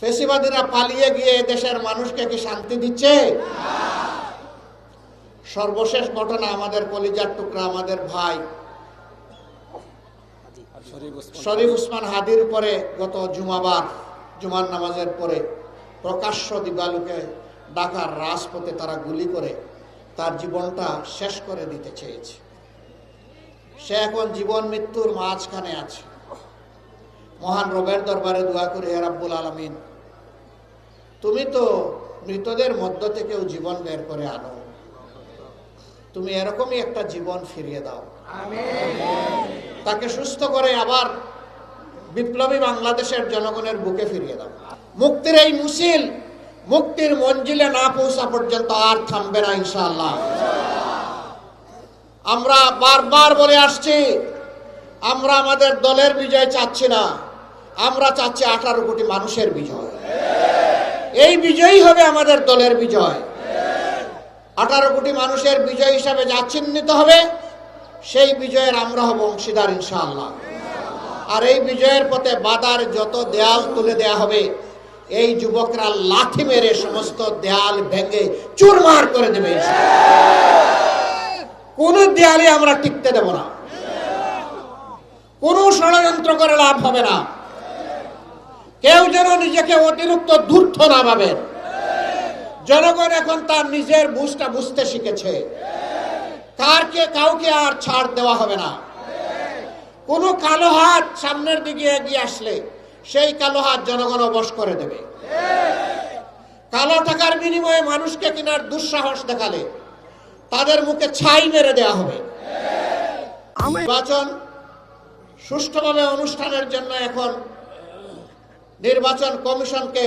ফেসিবাদীরা পালিয়ে গিয়ে দেশের মানুষকে কি শান্তি দিচ্ছে? সর্বশেষ ঘটনা, আমাদের কলিজার টুকরা, আমাদের ভাই শরীফ ওসমান হাদির উপরে গত জুমার নামাজের পরে প্রকাশ্য দিবালোকে ঢাকার রাজপথে তারা গুলি করে তার জীবনটা শেষ করে দিতে চেয়েছে। সে এখন জীবন মৃত্যুর মাঝখানে আছে। মহান রবের দরবারে দোয়া করি, হে রাব্বুল আলামিন, তুমি তো মৃতদের মধ্য থেকেও জীবন বের করে আনো, তুমি এরকমই একটা জীবন ফিরিয়ে দাও, তাকে সুস্থ করে আবার বিপ্লবী বাংলাদেশের জনগণের বুকে ফিরিয়ে দাও। মুক্তির এই মুসিল মুক্তির মঞ্জিলে না পৌঁছা পর্যন্ত আর থামবে না ইনশাআল্লাহ। আমরা বারবার বলে আসছি, আমরা আমাদের দলের বিজয় চাচ্ছি না, আমরা চাচ্ছি 18 কোটি মানুষের বিজয়। এই বিজয়ই হবে আমাদের দলের বিজয়। 18 কোটি মানুষের বিজয় হিসাবে যা চিহ্নিত হবে, সেই বিজয়ের আমরা হব অংশীদার ইনশাআল্লাহ। আর এই বিজয়ের পথে বাধার যত দেয়াল তুলে দেয়া হবে, এই যুবকরা লাথি মেরে সমস্ত দেয়াল ভেঙে চুরমার করে দেবে। কোন দেয়ালে আমরা টিকতে দেব না, কোন ষড়যন্ত্র করে লাভ হবে না। কেউ যেন নিজেকে অতিরিক্ত ধূর্ত না ভাবেন। জনগণ এখন তার নিজের বুঝটা বুঝতে শিখেছে। কাউকে আর ছাড় দেওয়া হবে না। কোন কালো হাত সামনের দিকে এগিয়ে আসলে সেই কালো হাত জনগণ অবশ করে দেবে। কালো টাকার বিনিময়ে মানুষকে কেনার দুঃসাহস দেখালে তাদের মুখে ছাই মেরে দেওয়া হবে। নির্বাচন সুষ্ঠুভাবে অনুষ্ঠানের জন্য এখন নির্বাচন কমিশনকে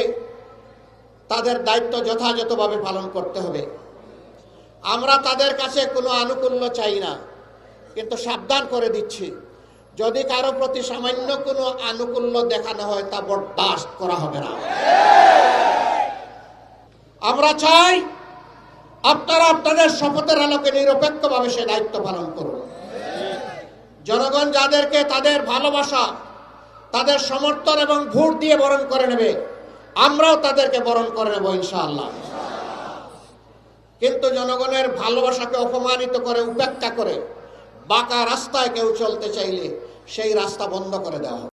তাদের দায়িত্ব যথাযথভাবে পালন করতে হবে। আমরা তাদের কাছে কোনো আনুকূল্য চাই না, কিন্তু সাবধান করে দিচ্ছি, যদি কারো প্রতি সামান্য কোনো আনুকূল্য দেখানো হয় তা বরদাস্ত করা হবে না। আমরা চাই আপনারা আপনাদের শপথের আলোকে নিরপেক্ষভাবে সে দায়িত্ব পালন করুন। জনগণ যাদেরকে তাদের ভালোবাসা, তাদের সমর্থন এবং ভোট দিয়ে বরণ করে নেবে, আমরাও তাদেরকে বরণ করে নেব ইনশাআল্লাহ। কিন্তু জনগণের ভালোবাসাকে অপমানিত করে, উপেক্ষা করে বাঁকা রাস্তায় কেউ চলতে চাইলে সেই রাস্তা বন্ধ করে দেওয়া হবে।